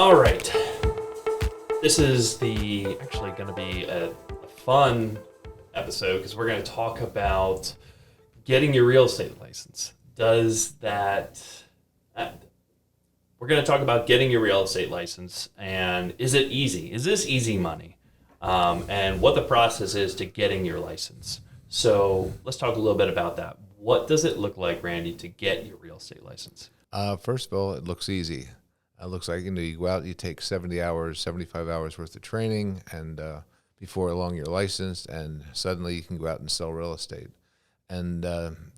All right. This is actually going to be a fun episode because we're going to talk about getting your real estate license. We're going to talk about getting your real estate license, and is it easy? Is this easy money? And what the process is to getting your license. So let's talk a little bit about that. What does it look like, Randy, to get your real estate license? First of all, it looks easy. It looks like you go out, you take 70 hours, 75 hours worth of training, and before long you're licensed, and suddenly you can go out and sell real estate. And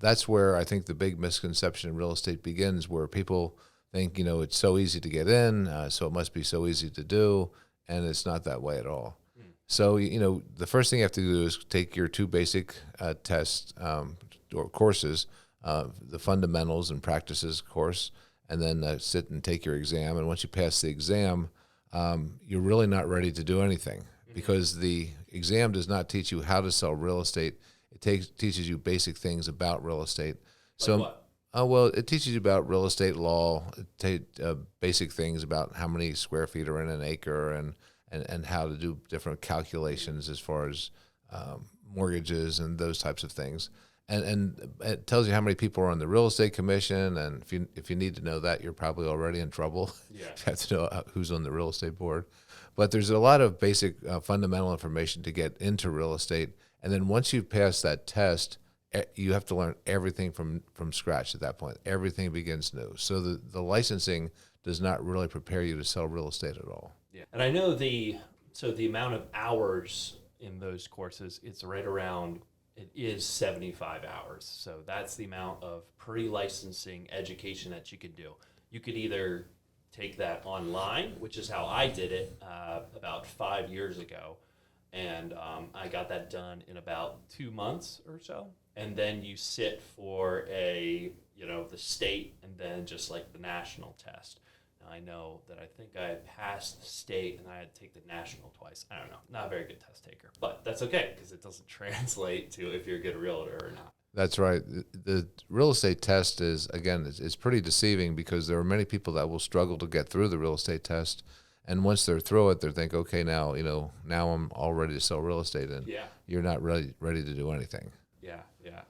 that's where I think the big misconception in real estate begins, where people think, it's so easy to get in, so it must be so easy to do, and it's not that way at all. So, the first thing you have to do is take your two basic tests or courses, the fundamentals and practices course, and then sit and take your exam. And once you pass the exam, you're really not ready to do anything because the exam does not teach you how to sell real estate. It teaches you basic things about real estate. Like what? Well, it teaches you about real estate law, basic things about how many square feet are in an acre and how to do different calculations as far as mortgages and those types of things. And it tells you how many people are on the real estate commission, and if you need to know that, you're probably already in trouble. Yeah. You have to know who's on the real estate board. But there's a lot of basic fundamental information to get into real estate, and then once you pass that test, you have to learn everything from scratch at that point. Everything begins new. So the licensing does not really prepare you to sell real estate at all. Yeah. And I know the amount of hours in those courses, it's right around, it is 75 hours. So that's the amount of pre-licensing education that you could do. You could either take that online, which is how I did it about 5 years ago. And I got that done in about 2 months or so. And then you sit for the state and then just like the national test. Now I know that I think I passed the state and I had to take the national twice. I don't know, not a very good test taker, but that's okay because it doesn't translate to if you're a good realtor or not. That's right. The real estate test is pretty deceiving because there are many people that will struggle to get through the real estate test. And once they're through it, they think, okay, now I'm all ready to sell real estate, and you're not ready to do anything. Yeah,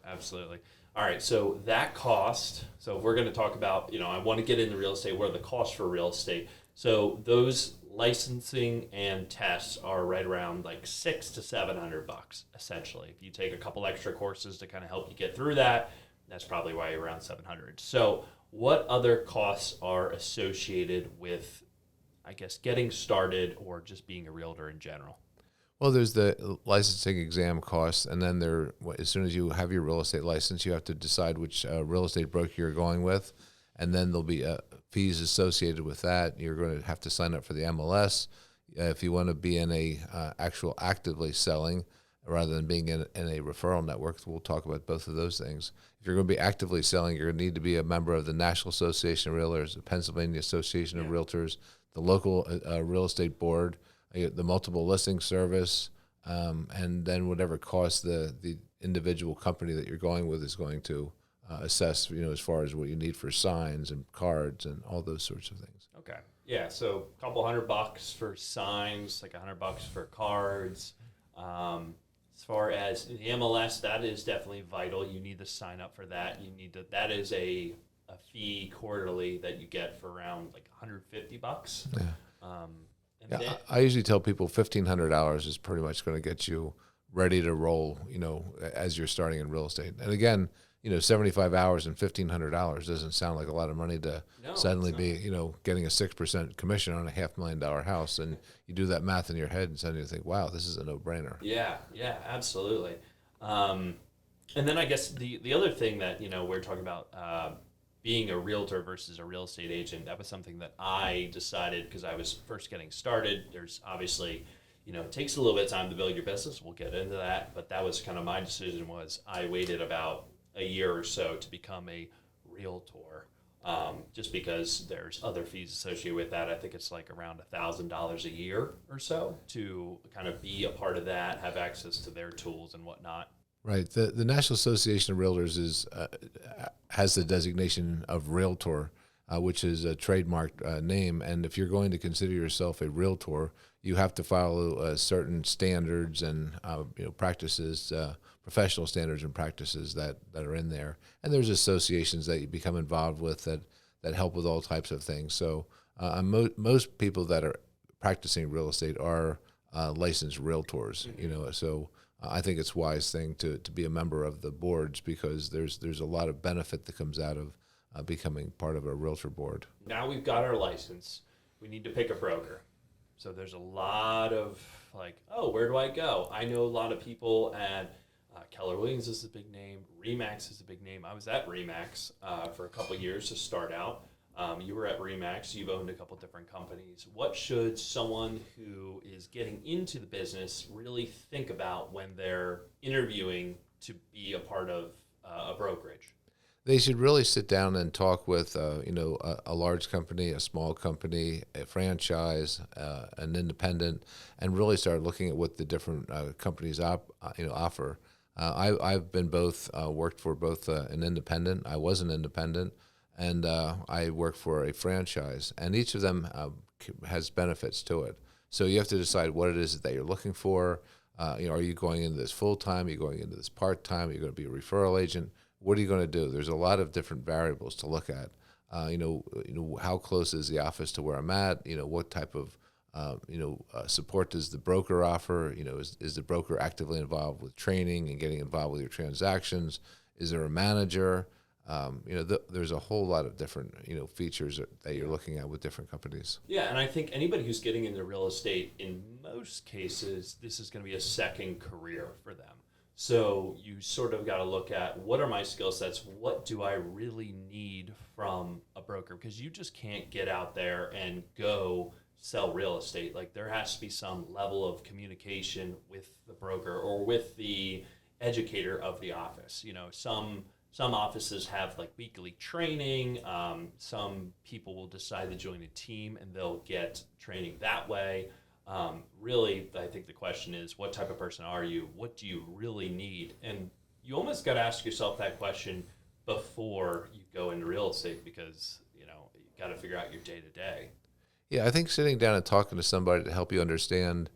absolutely. All right, so that cost, so if we're going to talk about, I want to get into real estate, what are the costs for real estate? So those licensing and tests are right around like $600 to $700, essentially. If you take a couple extra courses to kind of help you get through that, that's probably why you're around $700. So what other costs are associated with, I guess, getting started or just being a realtor in general? Well, there's the licensing exam costs, and then as soon as you have your real estate license, you have to decide which real estate broker you're going with, and then there'll be fees associated with that. You're going to have to sign up for the MLS if you want to be in a actual actively selling rather than being in a referral network. We'll talk about both of those things. If you're going to be actively selling, you're going to need to be a member of the National Association of Realtors, the Pennsylvania Association of Realtors, the local real estate board, the multiple listing service, and then whatever cost the individual company that you're going with is going to assess, as far as what you need for signs and cards and all those sorts of things. Okay. Yeah, so a couple $100 for signs, like $100 for cards. As far as the MLS, that is definitely vital. You need to sign up for that. That is a fee quarterly that you get for around like $150. Yeah. I usually tell people $1,500 is pretty much going to get you ready to roll, as you're starting in real estate. And again, 75 hours and $1,500 doesn't sound like a lot of money to suddenly be, getting a 6% commission on a $500,000 house. And you do that math in your head and suddenly you think, wow, this is a no-brainer. Yeah, absolutely. And then I guess the other thing that, we're talking about, being a realtor versus a real estate agent, that was something that I decided because I was first getting started. There's obviously, it takes a little bit of time to build your business. We'll get into that. But that was kind of my decision was I waited about a year or so to become a realtor, just because there's other fees associated with that. I think it's like around $1,000 a year or so to kind of be a part of that, have access to their tools and whatnot. Right. The National Association of Realtors has the designation of Realtor, which is a trademarked name. And if you're going to consider yourself a realtor, you have to follow certain standards and practices, professional standards and practices that are in there. And there's associations that you become involved with that help with all types of things. So most people that are practicing real estate are licensed realtors. So I think it's a wise thing to be a member of the boards, because there's a lot of benefit that comes out of becoming part of a realtor board. Now we've got our license. We need to pick a broker. So there's a lot of like, oh, where do I go? I know a lot of people at Keller Williams is a big name. Remax is a big name. I was at Remax for a couple of years to start out. You were at Remax. You've owned a couple different companies. What should someone who is getting into the business really think about when they're interviewing to be a part of a brokerage? They should really sit down and talk with, a large company, a small company, a franchise, an independent, and really start looking at what the different companies offer. I've been worked for both an independent. I was an independent, and I work for a franchise, and each of them has benefits to it. So you have to decide what it is that you're looking for. Are you going into this full time? Are you going into this part time? Are you going to be a referral agent? What are you going to do? There's a lot of different variables to look at. How close is the office to where I'm at? What type of support does the broker offer? Is the broker actively involved with training and getting involved with your transactions? Is there a manager? There's a whole lot of different features that you're looking at with different companies. Yeah, and I think anybody who's getting into real estate, in most cases, this is going to be a second career for them. So you sort of got to look at, what are my skill sets? What do I really need from a broker? Because you just can't get out there and go sell real estate. Like, there has to be some level of communication with the broker or with the educator of the office. Some offices have like weekly training. Some people will decide to join a team and they'll get training that way. Really, I think the question is, what type of person are you? What do you really need? And you almost got to ask yourself that question before you go into real estate, because, you got to figure out your day to day. Yeah, I think sitting down and talking to somebody to help you understand,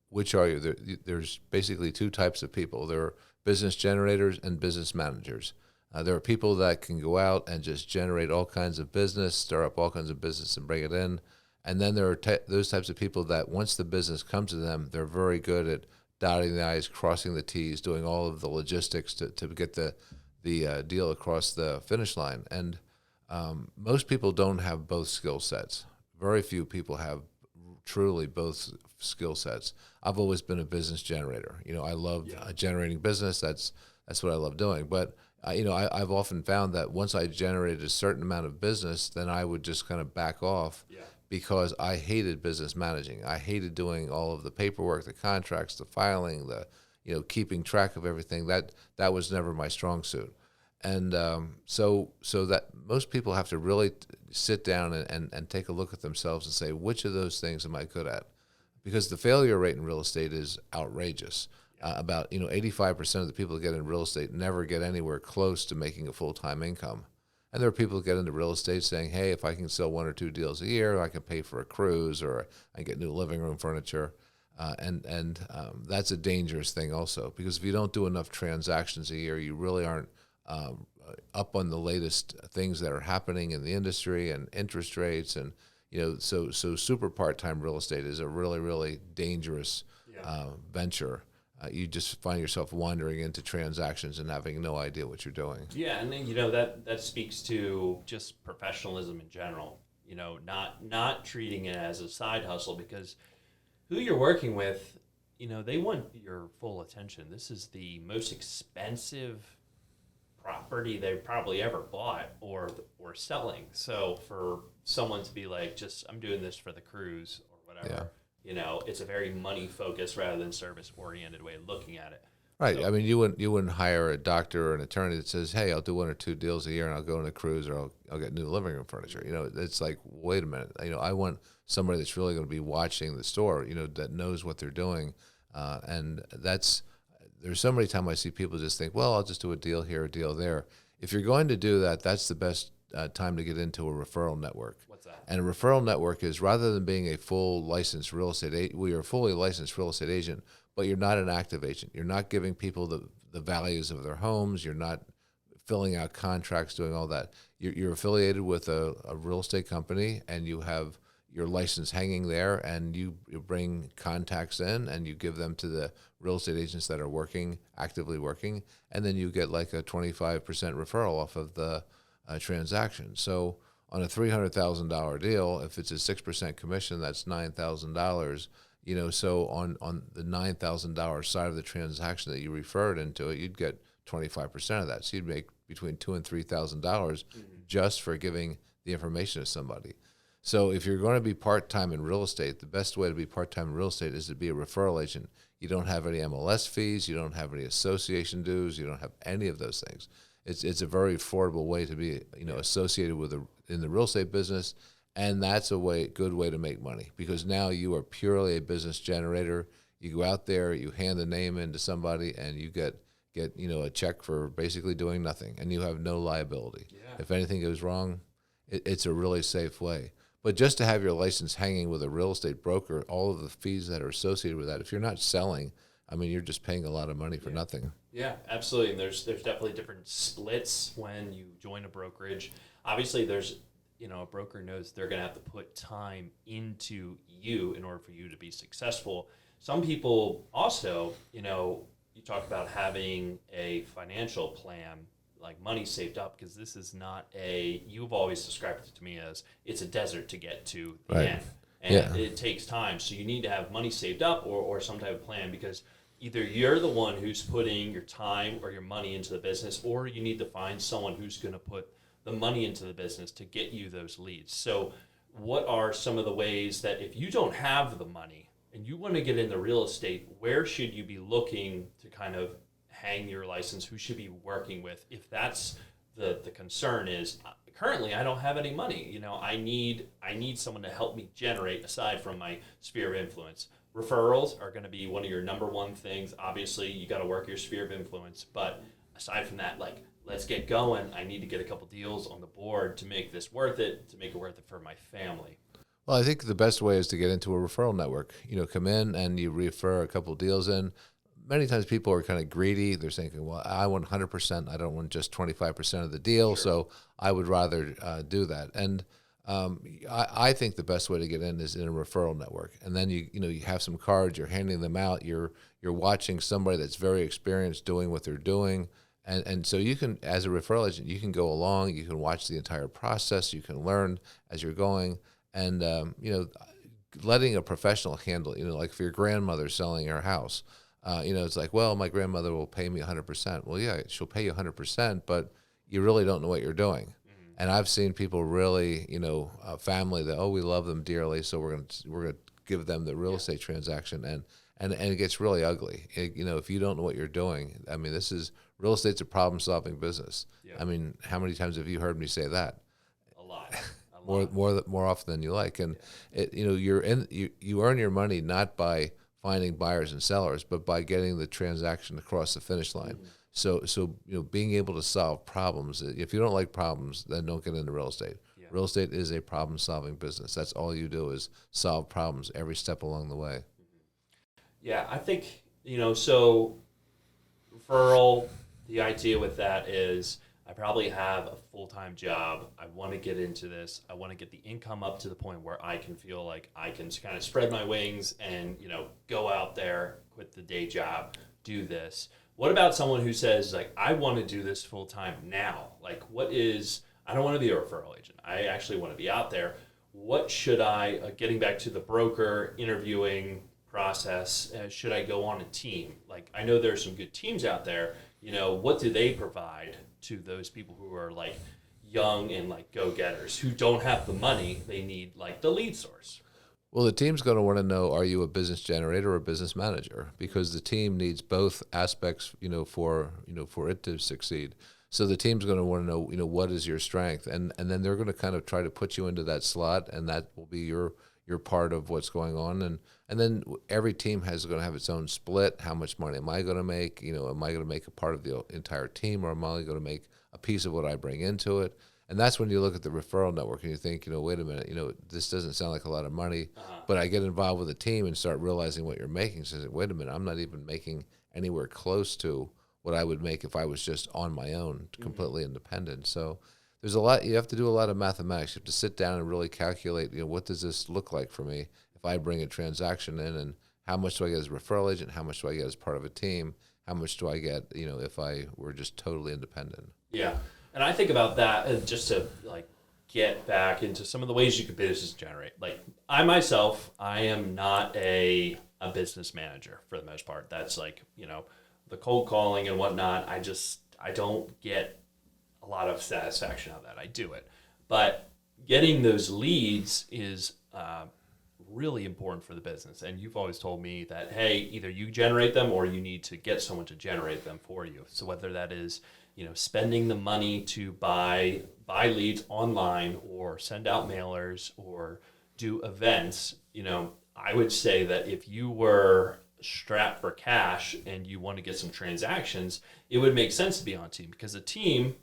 which are you? There's basically two types of people. There are business generators and business managers. There are people that can go out and just generate all kinds of business, stir up all kinds of business and bring it in. And then there are those types of people that once the business comes to them, they're very good at dotting the I's, crossing the T's, doing all of the logistics to get the deal across the finish line. And most people don't have both skill sets. Very few people have truly both skill sets. I've always been a business generator. I love generating business. That's what I love doing. But I've often found that once I generated a certain amount of business, then I would just kind of back off. Yeah. Because I hated business managing. I hated doing all of the paperwork, the contracts, the filing, the keeping track of everything. That was never my strong suit. And so that most people have to really sit down and take a look at themselves and say, which of those things am I good at? Because the failure rate in real estate is outrageous. About 85% of the people that get in real estate never get anywhere close to making a full-time income. And there are people who get into real estate saying, hey, if I can sell 1 or 2 deals a year, I can pay for a cruise, or I can get new living room furniture. And that's a dangerous thing also, because if you don't do enough transactions a year, you really aren't up on the latest things that are happening in the industry and interest rates. And, so super part-time real estate is a really, really dangerous venture. You just find yourself wandering into transactions and having no idea what you're doing. Yeah, and then, that speaks to just professionalism in general. Not treating it as a side hustle, because who you're working with, they want your full attention. This is the most expensive property they've probably ever bought or selling. So for someone to be like, I'm doing this for the cruise or whatever. Yeah. It's a very money-focused rather than service-oriented way of looking at it. Right. So, I mean, you wouldn't hire a doctor or an attorney that says, hey, I'll do 1 or 2 deals a year and I'll go on a cruise, or I'll get new living room furniture. It's like, wait a minute. I want somebody that's really going to be watching the store, that knows what they're doing. And there's so many times I see people just think, well, I'll just do a deal here, a deal there. If you're going to do that, that's the best time to get into a referral network. What's that? And a referral network is, rather than being a full licensed real estate agent, we are a fully licensed real estate agent, but you're not an active agent. You're not giving people the values of their homes. You're not filling out contracts, doing all that. You're affiliated with a real estate company, and you have your license hanging there, and you bring contacts in and you give them to the real estate agents that are actively working, and then you get like a 25% referral off of the transaction. So on a $300,000 deal, if it's a 6% commission, that's $9,000. So on the $9,000 side of the transaction that you referred into it, you'd get 25% of that. So you'd make between $2,000 and $3,000 just for giving the information to somebody. So if you're going to be part-time in real estate, the best way to be part-time in real estate is to be a referral agent. You don't have any MLS fees. You don't have any association dues. You don't have any of those things. It's a very affordable way to be associated with in the real estate business, and that's a good way to make money, because now you are purely a business generator. You go out there, you hand the name in to somebody, and you get a check for basically doing nothing, and you have no liability. Yeah. If anything goes wrong, it's a really safe way. But just to have your license hanging with a real estate broker, all of the fees that are associated with that, if you're not selling, I mean, you're just paying a lot of money for nothing. Yeah, absolutely. And there's definitely different splits when you join a brokerage. Obviously, a broker knows they're going to have to put time into you in order for you to be successful. Some people also, you talk about having a financial plan, like money saved up, because this is not you've always described it to me as it's a desert to get to the Right. end. And it takes time. So you need to have money saved up or some type of plan, because either you're the one who's putting your time or your money into the business, or you need to find someone who's going to put the money into the business to get you those leads. So what are some of the ways that, if you don't have the money and you want to get into real estate, where should you be looking to kind of hang your license? Who should be working with? If that's the concern is, currently I don't have any money. I need someone to help me generate, aside from my sphere of influence. Referrals are going to be one of your number one things. Obviously, you got to work your sphere of influence. But aside from that, let's get going. I need to get a couple deals on the board to make this worth it, to make it worth it for my family. Well, I think the best way is to get into a referral network. Come in and you refer a couple deals in. Many times people are kind of greedy. They're thinking, well, I want 100%. I don't want just 25% of the deal. Sure. So I would rather do that. And I think the best way to get in is in a referral network. And then you have some cards, you're handing them out, you're watching somebody that's very experienced doing what they're doing. And so you can, as a referral agent, you can go along, you can watch the entire process, you can learn as you're going. And, letting a professional handle it, like if your grandmother's selling her house, it's like, well, my grandmother will pay me 100%. Well, yeah, she'll pay you 100%, but you really don't know what you're doing. Mm-hmm. And I've seen people really, a family that, we love them dearly, so we're gonna give them the real estate transaction, and it gets really ugly. If you don't know what you're doing, I mean, real estate's a problem-solving business. Yep. I mean, how many times have you heard me say that? A lot. More often than you like. And you earn your money not by finding buyers and sellers, but by getting the transaction across the finish line. Mm-hmm. So being able to solve problems. If you don't like problems, then don't get into real estate. Yeah. Real estate is a problem-solving business. That's all you do, is solve problems every step along the way. Mm-hmm. Yeah, I think so referral. The idea with that is, I probably have a full-time job. I want to get into this. I want to get the income up to the point where I can feel like I can kind of spread my wings and, go out there, quit the day job, do this. What about someone who says, I want to do this full-time now? I don't want to be a referral agent. I actually want to be out there. What should getting back to the broker interviewing process, should I go on a team? I know there's some good teams out there. What do they provide to those people who are young and go-getters who don't have the money? They need the lead source. Well, the team's going to want to know, are you a business generator or a business manager? Because the team needs both aspects, for it to succeed. So the team's going to want to know, what is your strength? And then they're going to kind of try to put you into that slot, and that will be your part of what's going on. And then every team is going to have its own split. How much money am I going to make? Am I going to make a part of the entire team, or am I only going to make a piece of what I bring into it? And that's when you look at the referral network and you think, wait a minute, this doesn't sound like a lot of money, but I get involved with a team and start realizing what you're making. So, wait a minute, I'm not even making anywhere close to what I would make if I was just on my own, completely independent. So there's a lot, you have to do a lot of mathematics. You have to sit down and really calculate, what does this look like for me if I bring a transaction in, and how much do I get as a referral agent? How much do I get as part of a team? How much do I get, if I were just totally independent? Yeah. And I think about that, and just to like get back into some of the ways you could business generate. Like I myself, I am not a business manager for the most part. That's like, the cold calling and whatnot. I don't get a lot of satisfaction out of that. I do it. But getting those leads is really important for the business. And you've always told me that, hey, either you generate them or you need to get someone to generate them for you. So whether that is, spending the money to buy leads online or send out mailers or do events, I would say that if you were strapped for cash and you want to get some transactions, it would make sense to be on a team, because a team,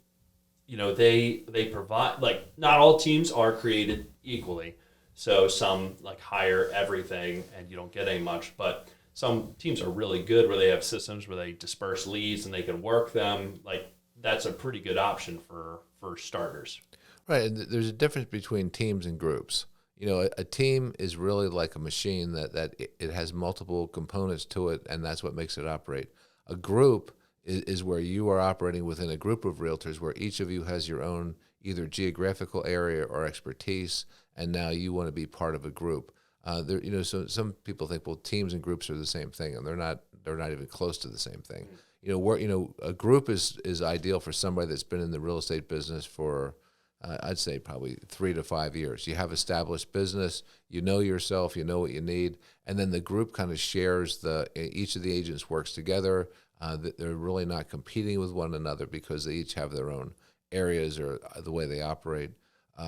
they provide, like, not all teams are created equally. So some like hire everything and you don't get any much, but some teams are really good where they have systems where they disperse leads and they can work them. Like that's a pretty good option for starters. Right. And there's a difference between teams and groups. A team is really like a machine that it has multiple components to it, and that's what makes it operate. A group is where you are operating within a group of realtors where each of you has your own either geographical area or expertise, and now you want to be part of a group. So some people think, well, teams and groups are the same thing, and they're not. They're not even close to the same thing. A group is ideal for somebody that's been in the real estate business for, I'd say probably 3 to 5 years. You have established business, you know yourself, you know what you need, and then the group kind of shares each of the agents works together. They're really not competing with one another because they each have their own areas or the way they operate.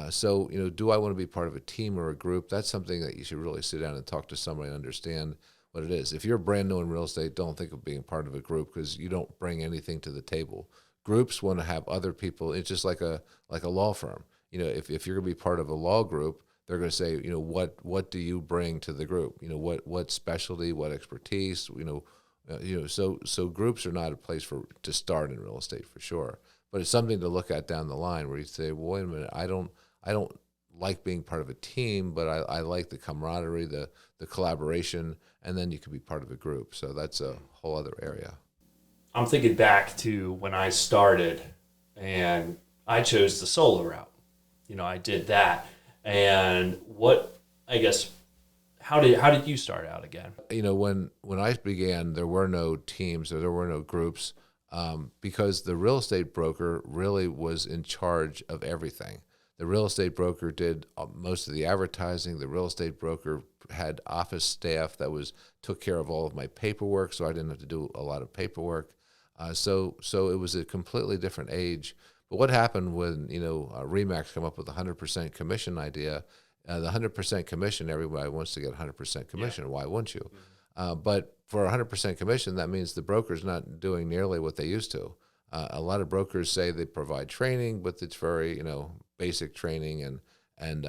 So, do I want to be part of a team or a group? That's something that you should really sit down and talk to somebody and understand what it is. If you're brand new in real estate, don't think of being part of a group because you don't bring anything to the table. Groups want to have other people. It's just like a law firm. If you're going to be part of a law group, they're going to say, what do you bring to the group? What specialty, what expertise? So groups are not a place to start in real estate for sure. But it's something to look at down the line where you say, well, wait a minute, I don't like being part of a team, but I like the camaraderie, the collaboration, and then you can be part of a group. So that's a whole other area. I'm thinking back to when I started and I chose the solo route. I did that. And how did you start out again? When I began, there were no teams or there were no groups because the real estate broker really was in charge of everything. The real estate broker did most of the advertising. The real estate broker had office staff that took care of all of my paperwork, so I didn't have to do a lot of paperwork. So it was a completely different age. But what happened when RE/MAX come up with the 100% commission idea? The 100% commission, everybody wants to get 100% commission. Yeah. Why wouldn't you? But for 100% commission, that means the broker's not doing nearly what they used to. A lot of brokers say they provide training, but it's very basic training, and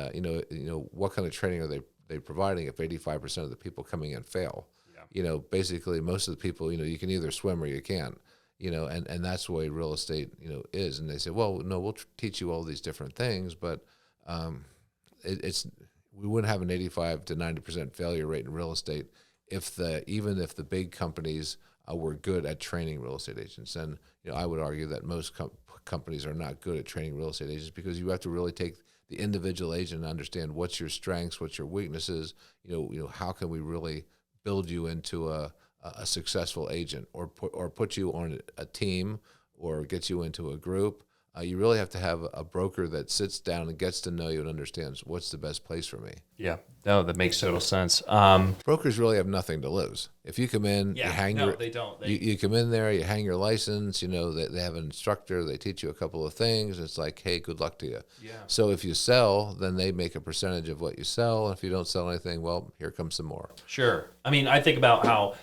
what kind of training are they providing if 85% of the people coming in fail? Yeah. Basically most of the people you can either swim or you can't. And that's the way real estate is. And they say, well, no, we'll teach you all these different things, but we wouldn't have an 85 to 90% failure rate in real estate even if the big companies were good at training real estate agents. And I would argue that most companies are not good at training real estate agents because you have to really take the individual agent and understand what's your strengths, what's your weaknesses. How can we really build you into a successful agent, or put you on a team, or get you into a group. You really have to have a broker that sits down and gets to know you and understands what's the best place for me. Yeah, no, that makes total sense. Brokers really have nothing to lose. If you come in, they don't. You come in there, you hang your license. They have an instructor. They teach you a couple of things. It's like, hey, good luck to you. Yeah. So if you sell, then they make a percentage of what you sell. And if you don't sell anything, well, here comes some more. Sure. I mean, I think about how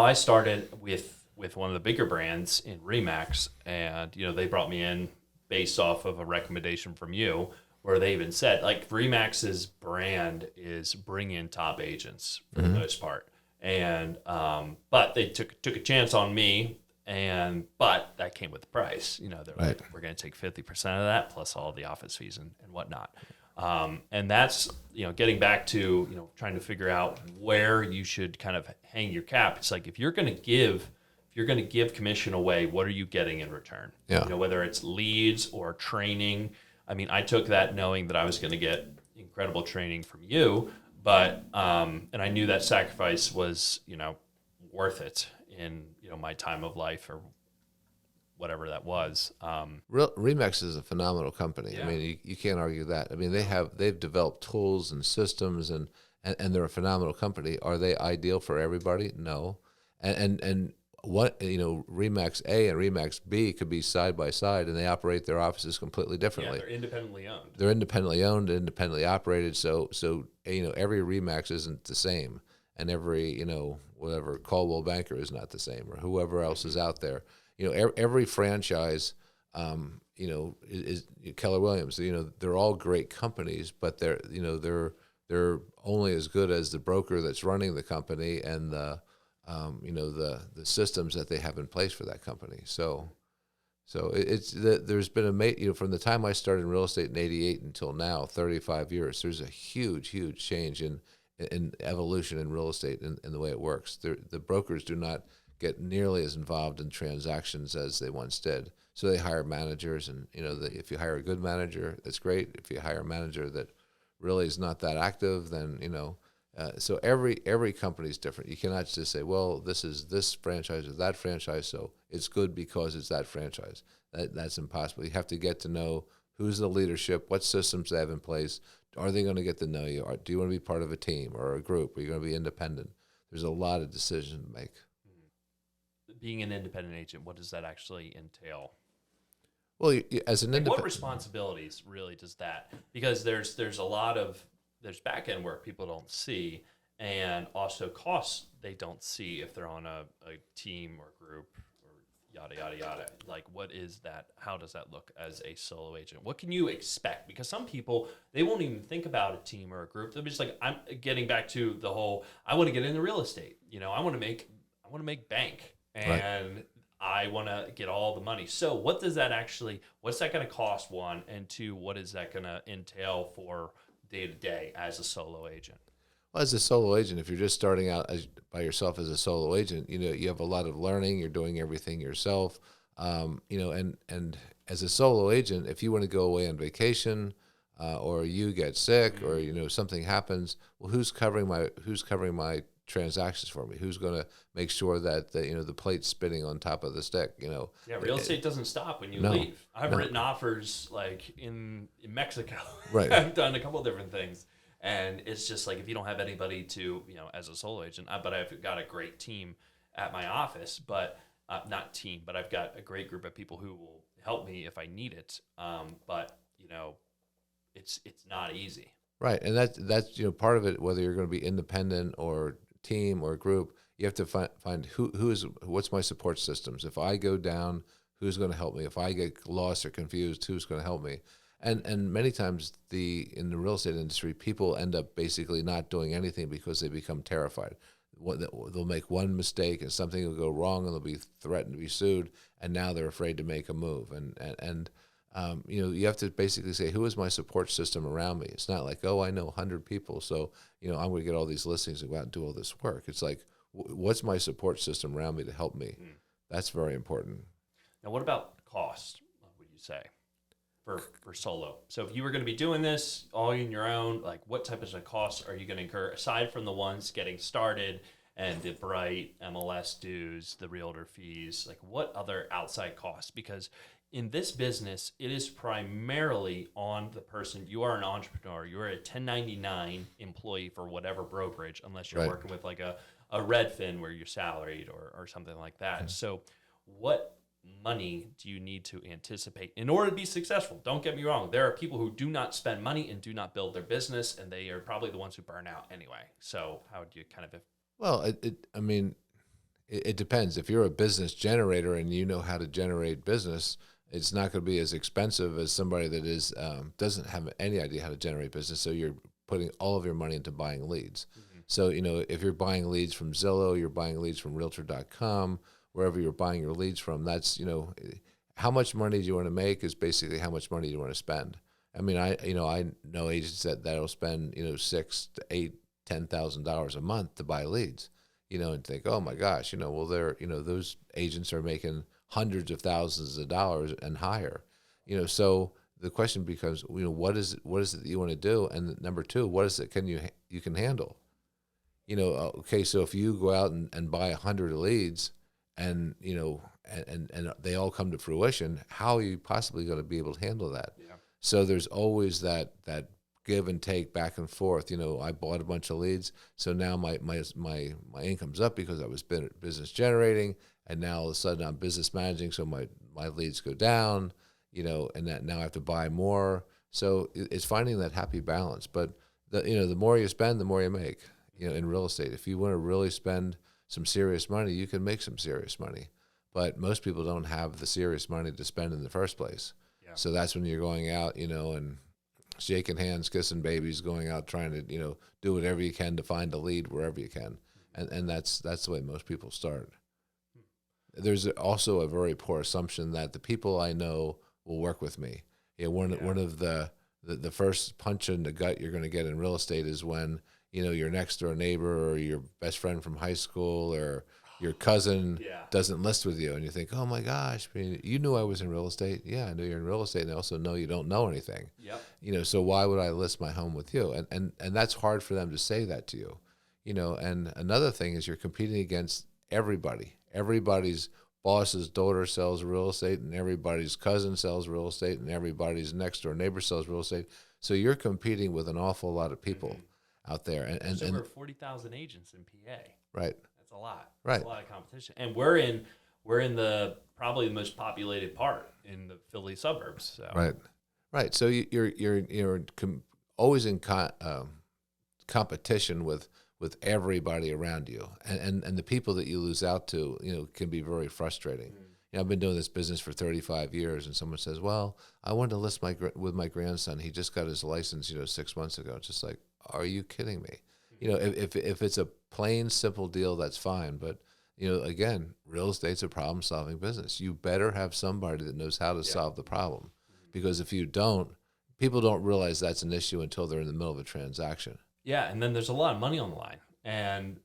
I started with one of the bigger brands in RE/MAX, and they brought me in based off of a recommendation from you, where they even said, like, Remax's brand is bring in top agents for the most part. And but they took a chance on me, but that came with the price. They're like, we're going to take 50% of that plus all the office fees and whatnot. And that's getting back to trying to figure out where you should kind of hang your cap. It's like, if you're going to give commission away, what are you getting in return? Yeah. Whether it's leads or training. I mean, I took that knowing that I was going to get incredible training from you, but and I knew that sacrifice was worth it in my time of life or whatever that was. Remax is a phenomenal company. Yeah. I mean, you can't argue that. I mean, they've developed tools and systems, and they're a phenomenal company. Are they ideal for everybody? No. And what Remax A and Remax B could be side by side, and they operate their offices completely differently. Yeah, they're independently owned. They're independently owned, independently operated. So every Remax isn't the same, and every whatever Caldwell Banker is not the same, or whoever else is out there. Every franchise, is Keller Williams. They're all great companies, but they're only as good as the broker that's running the company and the systems that they have in place for that company. So there's been from the time I started in real estate in '88 until now, 35 years. There's a huge change in evolution in real estate in the way it works. The brokers do not get nearly as involved in transactions as they once did. So they hire managers, and if you hire a good manager, that's great. If you hire a manager that really is not that active, then so every company is different. You cannot just say, well, this is this franchise or that franchise, so it's good because it's that franchise. That's impossible. You have to get to know who's the leadership, what systems they have in place. Are they going to get to know you? Do you want to be part of a team or a group? Are you going to be independent? There's a lot of decisions to make. Being an independent agent, what does that actually entail? Well, as an independent, what responsibilities really does that? Because there's a lot of back end work people don't see, and also costs they don't see if they're on a team or group or yada yada yada. Like, what is that? How does that look as a solo agent? What can you expect? Because some people, they won't even think about a team or a group. They'll be just like, I'm getting back to the whole, I want to get into real estate. I want to make bank. And right. I want to get all the money. So what's that going to cost, one? And two, what is that going to entail for day to day as a solo agent? Well, as a solo agent, if you're just starting out by yourself as a solo agent, you have a lot of learning. You're doing everything yourself. And as a solo agent, if you want to go away on vacation, or you get sick, or something happens, well, who's covering my transactions for me? Who's going to make sure that the plate's spinning on top of the stick? Yeah, real estate doesn't stop when you leave. I've written offers like in Mexico. Right. I've done a couple of different things, and it's just like, if you don't have anybody to as a solo agent, but I've got a great team at my office, but not team, but I've got a great group of people who will help me if I need it. But it's not easy. Right, and that's part of it. Whether you're going to be independent or team or group, you have to find what's my support systems. If I go down, who's going to help me? If I get lost or confused, who's going to help me? And many times in the real estate industry, people end up basically not doing anything because they become terrified. They'll make one mistake and something will go wrong, and they'll be threatened to be sued, and now they're afraid to make a move. And you have to basically say, who is my support system around me? It's not like, I know 100 people, so I'm going to get all these listings and go out and do all this work. It's like, what's my support system around me to help me? That's very important. Now, what about cost, would you say, for solo? So if you were going to be doing this all on your own, like, what type of costs are you going to incur, aside from the ones getting started and the Bright MLS dues, the realtor fees? Like, what other outside costs? Because in this business, it is primarily on the person. You are an entrepreneur. You are a 1099 employee for whatever brokerage, unless you're working with like a Redfin where you're salaried or something like that. Mm-hmm. So what money do you need to anticipate in order to be successful? Don't get me wrong. There are people who do not spend money and do not build their business, and they are probably the ones who burn out anyway. So how do you kind of... Well, it depends. If you're a business generator and you know how to generate business, It's not going to be as expensive as somebody that is doesn't have any idea how to generate business. So you're putting all of your money into buying leads. So, if you're buying leads from Zillow, you're buying leads from Realtor.com, wherever you're buying your leads from, that's, how much money do you want to make is basically how much money do you want to spend. I mean, I know agents that'll spend, $6,000 to $10,000 a month to buy leads, and think, oh my gosh, well, those agents are making hundreds of thousands of dollars and higher, so the question becomes, what is it that you want to do? And number two, what is it you can handle? Okay, so if you go out and buy 100 leads and, and they all come to fruition, how are you possibly going to be able to handle that? Yeah. So there's always that give and take back and forth. I bought a bunch of leads, so now my income's up because I was business generating, and now all of a sudden I'm business managing, so my leads go down, and that now I have to buy more. So it's finding that happy balance. But the more you spend, the more you make. In real estate, if you want to really spend some serious money, you can make some serious money. But most people don't have the serious money to spend in the first place. Yeah. So that's when you're going out, and shaking hands, kissing babies, going out trying to, do whatever you can to find a lead wherever you can. And that's the way most people start. There's also a very poor assumption that the people I know will work with me. One of the first punch in the gut you're going to get in real estate is when your next door neighbor or your best friend from high school or your cousin doesn't list with you, and you think, oh my gosh, you knew I was in real estate. Yeah, I knew you're in real estate, and I also know you don't know anything. Yep. So why would I list my home with you? And that's hard for them to say that to you. And another thing is you're competing against everybody. Everybody's boss's daughter sells real estate, and everybody's cousin sells real estate, and everybody's next door neighbor sells real estate. So you're competing with an awful lot of people out there. And there's over 40,000 agents in PA. Right. That's a lot. Right. That's a lot of competition. And we're in the probably the most populated part in the Philly suburbs. So. Right. Right. So you're always in competition with everybody around you, and the people that you lose out to, can be very frustrating. I've been doing this business for 35 years, and someone says, well, I wanted to list with my grandson. He just got his license, 6 months ago. It's just like, are you kidding me? If it's a plain, simple deal, that's fine. But, again, real estate's a problem-solving business. You better have somebody that knows how to solve the problem. Because if you don't, people don't realize that's an issue until they're in the middle of a transaction. Yeah, and then there's a lot of money on the line. And,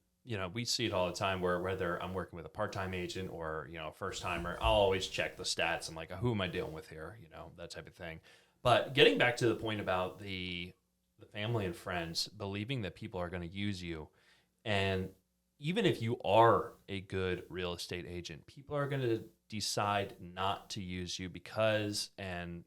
we see it all the time where whether I'm working with a part-time agent or, a first-timer, I'll always check the stats. I'm like, who am I dealing with here? That type of thing. But getting back to the point about the family and friends believing that people are going to use you, and even if you are a good real estate agent, people are going to decide not to use you because, and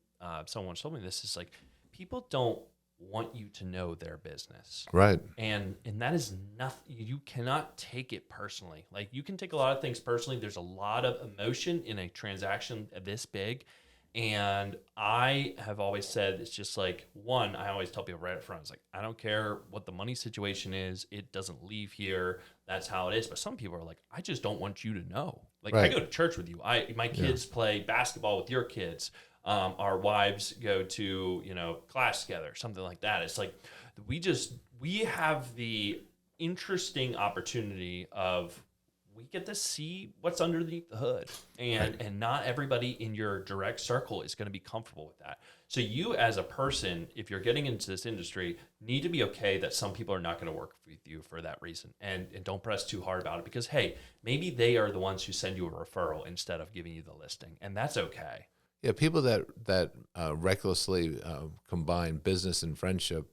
someone told me this, is like, people don't want you to know their business. Right. And that is nothing. You cannot take it personally. Like, you can take a lot of things personally. There's a lot of emotion in a transaction this big. And I have always said, it's just like, one, I always tell people right up front, it's like, I don't care what the money situation is. It doesn't leave here. That's how it is. But some people are like, I just don't want you to know. Like, I go to church with you. My kids play basketball with your kids. Our wives go to, class together, something like that. It's like, we have the interesting opportunity of, we get to see what's underneath the hood, and not everybody in your direct circle is going to be comfortable with that. So you, as a person, if you're getting into this industry, need to be okay that some people are not going to work with you for that reason, and don't press too hard about it, because, hey, maybe they are the ones who send you a referral instead of giving you the listing, and that's okay. Yeah, people that recklessly combine business and friendship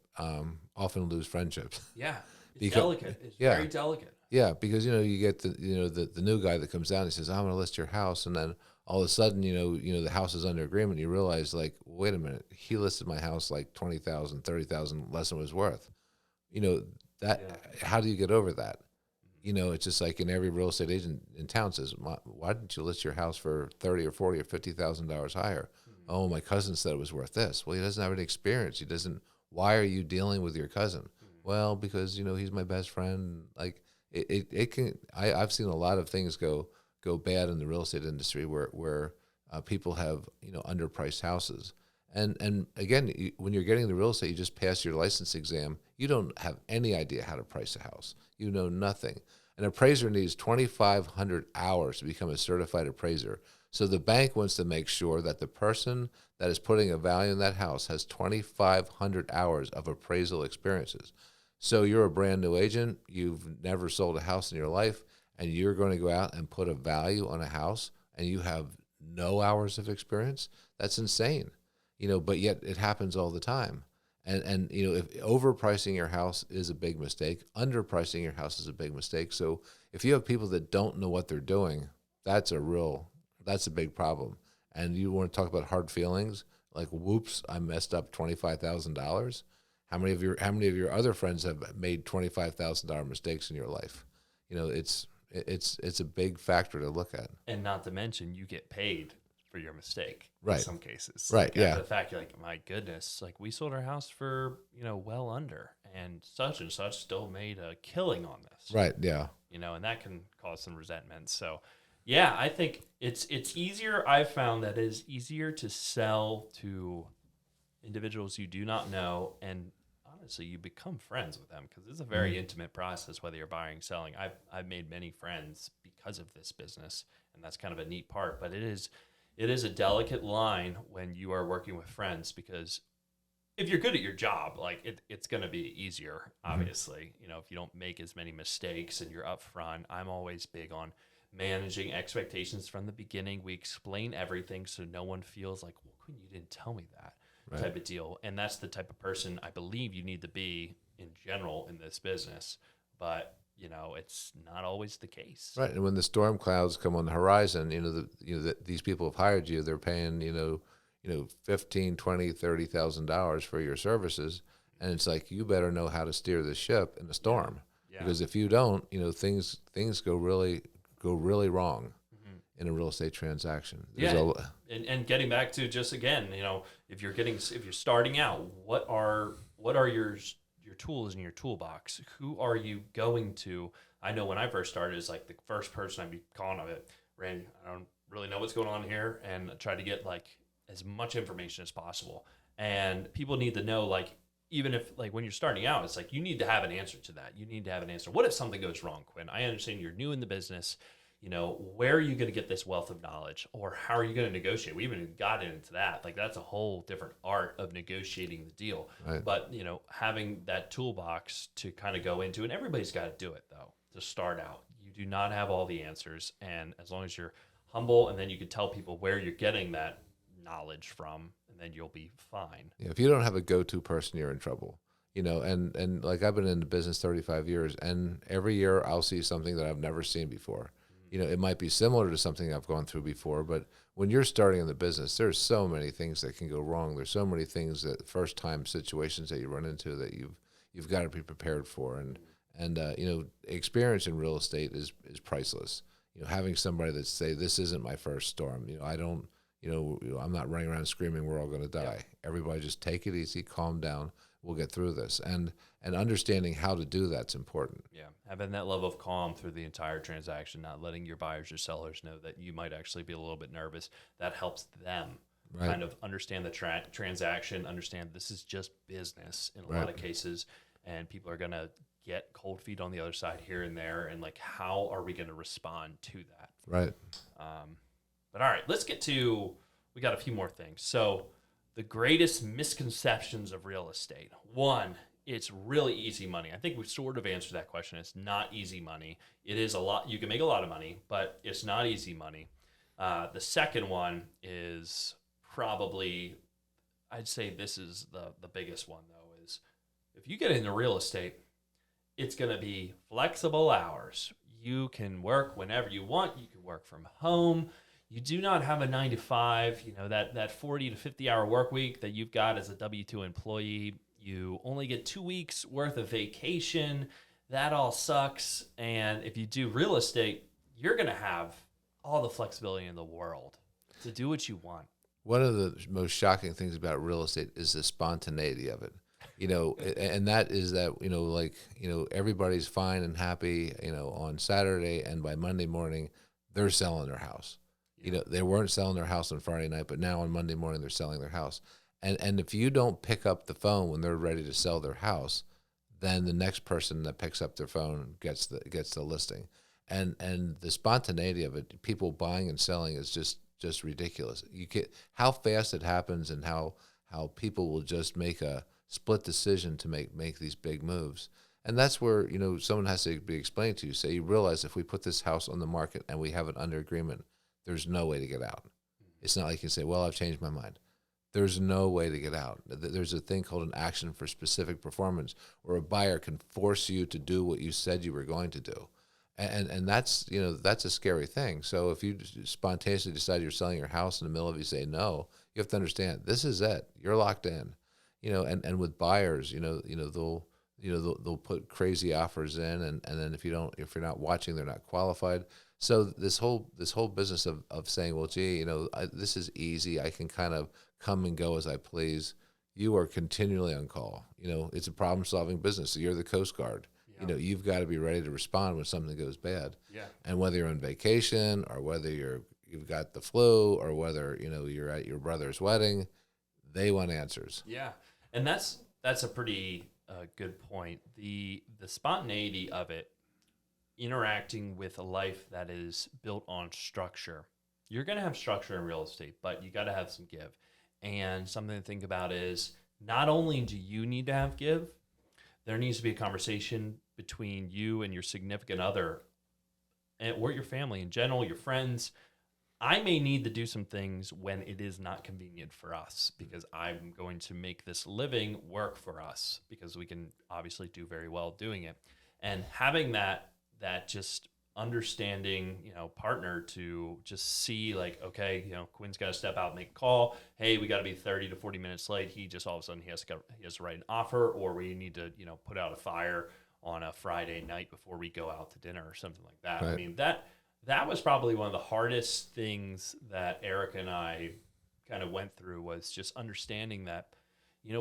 often lose friendships. Yeah, it's delicate. It's very delicate. Yeah, because you get the new guy that comes down and says, I'm going to list your house, and then all of a sudden the house is under agreement. You realize, like, wait a minute, he listed my house like $20,000, $30,000 less than it was worth. How do you get over that? It's just like in every real estate agent in town says, why didn't you list your house for $30,000 or $40,000 or $50,000 higher? Mm-hmm. Oh, my cousin said it was worth this. Well, he doesn't have any experience. Why are you dealing with your cousin? Mm-hmm. Well, because he's my best friend. Like, it can. I've seen a lot of things go bad in the real estate industry where People have, underpriced houses. And again, when you're getting the real estate, you just pass your license exam. You don't have any idea how to price a house. You know nothing. An appraiser needs 2,500 hours to become a certified appraiser. So the bank wants to make sure that the person that is putting a value in that house has 2,500 hours of appraisal experiences. So you're a brand new agent, you've never sold a house in your life, and you're going to go out and put a value on a house, and you have no hours of experience. That's insane. But yet it happens all the time. And if overpricing your house is a big mistake, underpricing your house is a big mistake. So if you have people that don't know what they're doing, that's a big problem. And you want to talk about hard feelings, like, whoops, I messed up $25,000. How many of your other friends have made $25,000 mistakes in your life? It's a big factor to look at. And not to mention, you get paid for your mistake right. in some cases. Right, yeah. The fact you're like, my goodness, like, we sold our house for, well under, and such still made a killing on this. Right, yeah. And that can cause some resentment. So, yeah, I think it's easier. I've found that it is easier to sell to individuals you do not know, and honestly, you become friends with them because it's a very intimate process, whether you're buying, selling. I've made many friends because of this business, and that's kind of a neat part. But it is a delicate line when you are working with friends, because if you're good at your job, like, it's going to be easier, obviously. If you don't make as many mistakes and you're upfront. I'm always big on managing expectations from the beginning. We explain everything so no one feels like, well, Quinn, you didn't tell me that. Right. Type of deal. And that's the type of person I believe you need to be in general in this business. But, it's not always the case. Right. And when the storm clouds come on the horizon, these people have hired you, they're paying, $15,000, $20,000, $30,000 for your services. And it's like, you better know how to steer the ship in a storm. Yeah. Because if you don't, things go really wrong in a real estate transaction. And getting back to, just again, if you're starting out, what are your tools in your toolbox? Who are you going to? I know when I first started, it's like the first person I'd be calling of it, Randy, I don't really know what's going on here, and try to get like as much information as possible. And people need to know, like, even if, like, when you're starting out, it's like, you need to have an answer to that. You need to have an answer. What if something goes wrong, Quinn? I understand you're new in the business. Where are you going to get this wealth of knowledge, or how are you going to negotiate? We even got into that. Like, that's a whole different art of negotiating the deal. Right. But, having that toolbox to kind of go into, and everybody's got to do it, though, to start out. You do not have all the answers. And as long as you're humble, and then you can tell people where you're getting that knowledge from, and then you'll be fine. Yeah, if you don't have a go-to person, you're in trouble. And like, I've been in the business 35 years, and every year I'll see something that I've never seen before. It might be similar to something I've gone through before, but when you're starting in the business, there's so many things that can go wrong. There's so many things, that first-time situations that you run into, that you've got to be prepared for. And experience in real estate is priceless. Having somebody that say, this isn't my first storm. I'm not running around screaming, we're all going to die. Yep. Everybody just take it easy, calm down. We'll get through this. And understanding how to do that's important. Yeah, having that level of calm through the entire transaction, not letting your buyers or sellers know that you might actually be a little bit nervous. That helps them kind of understand the transaction, understand this is just business in a lot of cases, and people are going to get cold feet on the other side here and there, and like, how are we going to respond to that? Right. But all right, we got a few more things. So, the greatest misconceptions of real estate. One, it's really easy money. I think we've sort of answered that question. It's not easy money. It is a lot. You can make a lot of money, but it's not easy money. The second one is probably, I'd say this is the biggest one, though, is if you get into real estate, it's going to be flexible hours. You can work whenever you want. You can work from home. You do not have a 9 to 5, that 40 to 50 hour work week that you've got as a W-2 employee. You only get 2 weeks worth of vacation. That all sucks. And if you do real estate, you're going to have all the flexibility in the world to do what you want. One of the most shocking things about real estate is the spontaneity of it. And that is that, everybody's fine and happy, on Saturday, and by Monday morning, they're selling their house. You know, they weren't selling their house on Friday night, but now on Monday morning they're selling their house. And if you don't pick up the phone when they're ready to sell their house, then the next person that picks up their phone gets the listing. And the spontaneity of it, people buying and selling, is just ridiculous. You can how fast it happens, and how people will just make a split decision to make these big moves. And that's where, you know, someone has to be explained to you. Say, you realize if we put this house on the market and we have it under agreement, there's no way to get out. It's not like you can say, well, I've changed my mind. There's no way to get out. There's a thing called an action for specific performance, where a buyer can force you to do what you said you were going to do. And that's, you know, that's a scary thing. So if you spontaneously decide you're selling your house in the middle of, you say no, you have to understand, this is it. You're locked in. You know, and with buyers, they'll put crazy offers in, and then if you're not watching, they're not qualified. So this whole business of saying, well, gee, this is easy, I can kind of come and go as I please. You are continually on call. You know, it's a problem solving business. So you're the Coast Guard. Yeah. You know, you've got to be ready to respond when something goes bad. Yeah. And whether you're on vacation, or whether you've got the flu, or whether, you're at your brother's wedding, they want answers. Yeah. And that's a pretty good point. The spontaneity of it, interacting with a life that is built on structure. You're going to have structure in real estate, but you got to have some give. And something to think about is, not only do you need to have give, there needs to be a conversation between you and your significant other, or your family in general, your friends. I may need to do some things when it is not convenient for us, because I'm going to make this living work for us, because we can obviously do very well doing it. And having that just understanding, partner to just see, like, okay, Quinn's got to step out and make a call. Hey, we got to be 30 to 40 minutes late. He just all of a sudden he has to write an offer, or we need to, put out a fire on a Friday night before we go out to dinner or something like that. Right. I mean, that was probably one of the hardest things that Eric and I kind of went through, was just understanding that,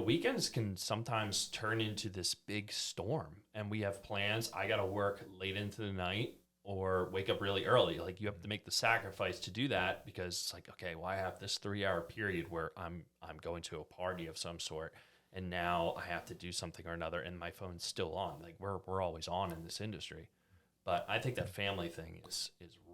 weekends can sometimes turn into this big storm, and we have plans. I got to work late into the night or wake up really early. Like, you have to make the sacrifice to do that, because it's like, okay, well, I have this 3-hour period where I'm going to a party of some sort, and now I have to do something or another, and my phone's still on. Like, we're always on in this industry. But I think that family thing is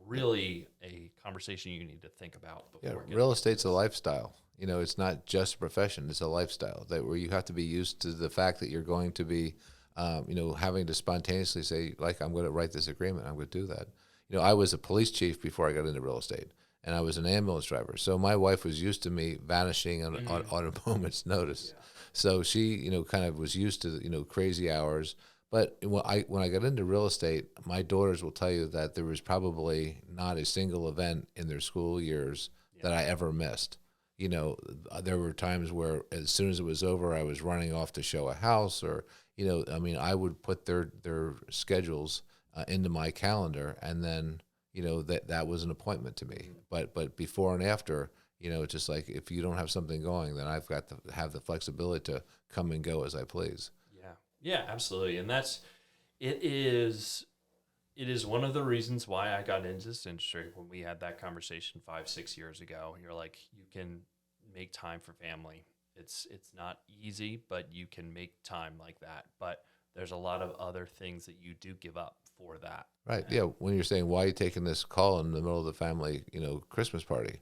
really a conversation you need to think about before. Yeah, real estate's a lifestyle. It's not just a profession; it's a lifestyle where you have to be used to the fact that you're going to be, having to spontaneously say, like, I'm going to write this agreement. I'm going to do that. I was a police chief before I got into real estate, and I was an ambulance driver. So my wife was used to me vanishing on a moment's notice. Yeah. So she, kind of was used to, crazy hours. But when I got into real estate, my daughters will tell you that there was probably not a single event in their school years that I ever missed. There were times where as soon as it was over, I was running off to show a house, or, I would put their schedules into my calendar, and then, that was an appointment to me. But before and after, it's just like, if you don't have something going, then I've got to have the flexibility to come and go as I please. Yeah, absolutely. And it is one of the reasons why I got into this industry. When we had that conversation 5-6 years ago, you're like, you can make time for family. It's not easy, but you can make time like that. But there's a lot of other things that you do give up for that. Right. Yeah. When you're saying, why are you taking this call in the middle of the family, Christmas party?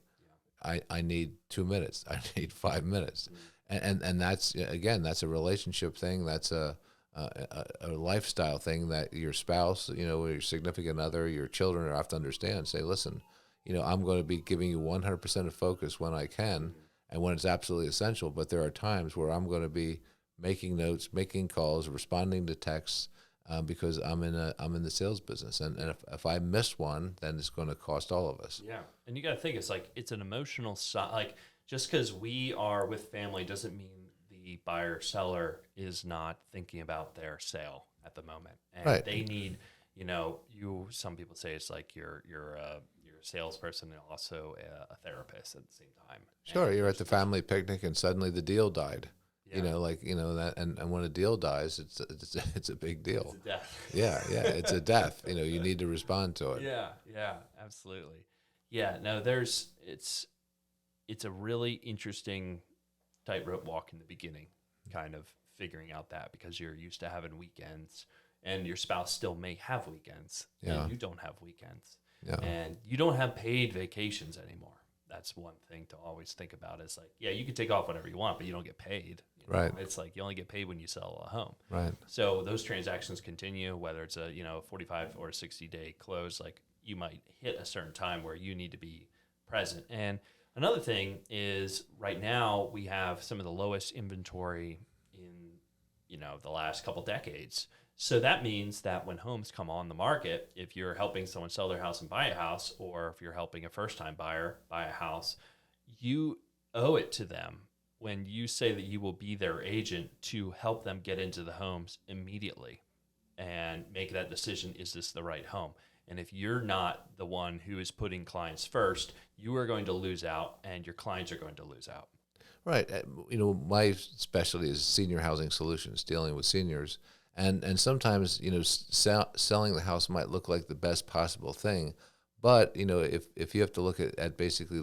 Yeah. I need 2 minutes. I need 5 minutes. Mm-hmm. And that's, again, that's a relationship thing. That's a lifestyle thing that your spouse, or your significant other, your children have to understand. Say, listen, I'm going to be giving you 100% of focus when I can, and when it's absolutely essential. But there are times where I'm going to be making notes, making calls, responding to texts, because I'm in the sales business, and if I miss one, then it's going to cost all of us. Yeah, and you got to think, it's an emotional side. Like, just because we are with family doesn't mean the buyer seller is not thinking about their sale at the moment, and right. They need, some people say it's like you're a salesperson and also a therapist at the same time. Sure, and you're at the family picnic and suddenly the deal died. Yeah. That, and when a deal dies, it's a big deal. It's a death. Yeah, it's a death. You need to respond to it. Yeah, absolutely. Yeah, no, it's a really interesting tightrope walk in the beginning, kind of figuring out that because you're used to having weekends and your spouse still may have weekends Yeah. and you don't have weekends Yeah. and you don't have paid vacations anymore. That's one thing to always think about is like, yeah, you can take off whatever you want, but you don't get paid. Right. It's like you only get paid when you sell a home. Right. So those transactions continue, whether it's a 45 or a 60-day close. Like you might hit a certain time where you need to be present. And another thing is right now we have some of the lowest inventory in the last couple decades. So that means that when homes come on the market, if you're helping someone sell their house and buy a house, or if you're helping a first-time buyer buy a house, you owe it to them when you say that you will be their agent to help them get into the homes immediately and make that decision, is this the right home? And if you're not the one who is putting clients first, you are going to lose out and your clients are going to lose out. Right. My specialty is senior housing solutions, dealing with seniors. And sometimes, selling the house might look like the best possible thing. But, if you have to look at basically,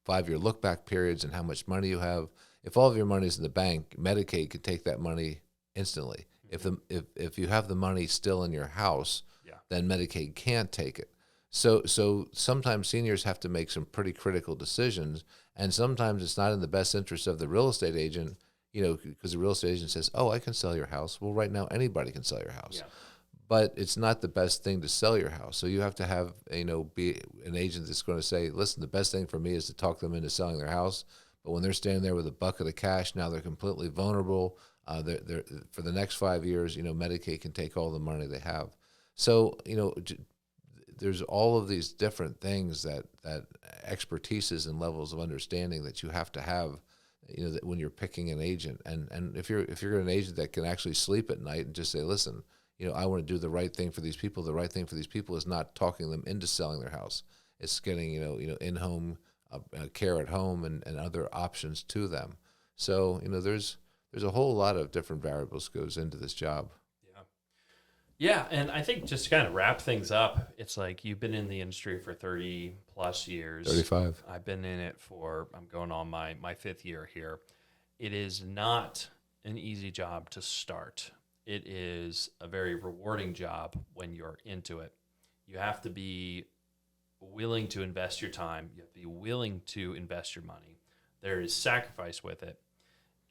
5-year look back periods and how much money you have, if all of your money is in the bank, Medicaid could take that money instantly. If you have the money still in your house, then Medicaid can't take it. So sometimes seniors have to make some pretty critical decisions, and sometimes it's not in the best interest of the real estate agent, because the real estate agent says, "Oh, I can sell your house." Well, right now anybody can sell your house. Yeah. But it's not the best thing to sell your house. So you have to have, be an agent that's going to say, "Listen, the best thing for me is to talk them into selling their house." But when they're standing there with a bucket of cash, now they're completely vulnerable. They're for the next 5 years, Medicaid can take all the money they have. So, there's all of these different things that expertises and levels of understanding that you have to have, that when you're picking an agent. And if you're an agent that can actually sleep at night and just say, "Listen, I want to do the right thing for these people. The right thing for these people is not talking them into selling their house. It's getting, in-home care at home and other options to them." So, there's a whole lot of different variables goes into this job. Yeah, and I think just to kind of wrap things up, it's like you've been in the industry for 30 plus years. 35. I've been in it I'm going on my 5th year here. It is not an easy job to start. It is a very rewarding job when you're into it. You have to be willing to invest your time. You have to be willing to invest your money. There is sacrifice with it.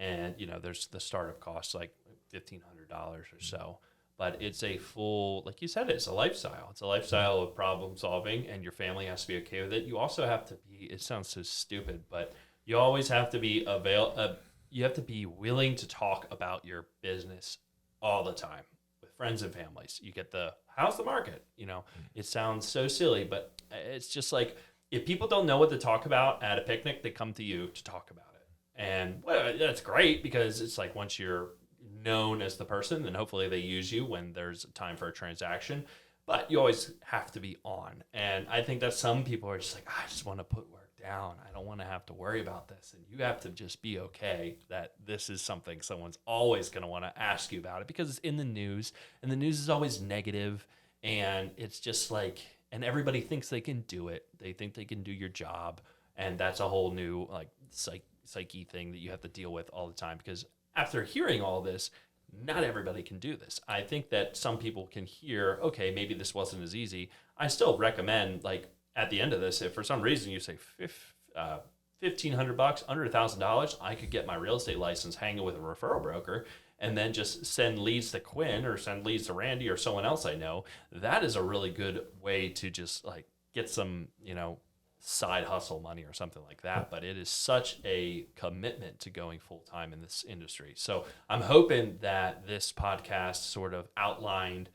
And, there's the startup costs like $1,500 or so. But it's a full, like you said, it's a lifestyle. It's a lifestyle of problem solving, and your family has to be okay with it. You also have to be, it sounds so stupid, but you always have to be you have to be willing to talk about your business all the time with friends and families. You get how's the market? It sounds so silly, but it's just like, if people don't know what to talk about at a picnic, they come to you to talk about it. And well, that's great, because it's like once you're known as the person, then hopefully they use you when there's time for a transaction. But you always have to be on. And I think that some people are just like, I just want to put work down. I don't want to have to worry about this. And you have to just be okay that this is something someone's always going to want to ask you about it, because it's in the news, and the news is always negative. And it's just like, and everybody thinks they can do it. They think they can do your job. And that's a whole new like psyche thing that you have to deal with all the time, because after hearing all this, not everybody can do this. I think that some people can hear, okay, maybe this wasn't as easy. I still recommend, like, at the end of this, if for some reason you say $1,500, under $1,000, I could get my real estate license hanging with a referral broker and then just send leads to Quinn or send leads to Randy or someone else I know. That is a really good way to just like get some, side hustle money or something like that. But it is such a commitment to going full time in this industry. So I'm hoping that this podcast sort of outlined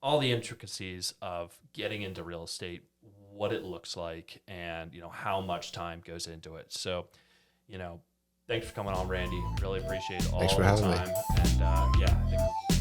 all the intricacies of getting into real estate, what it looks like, and how much time goes into it. So, thanks for coming on, Randy. Really appreciate all Thanks for the having me. time. And I think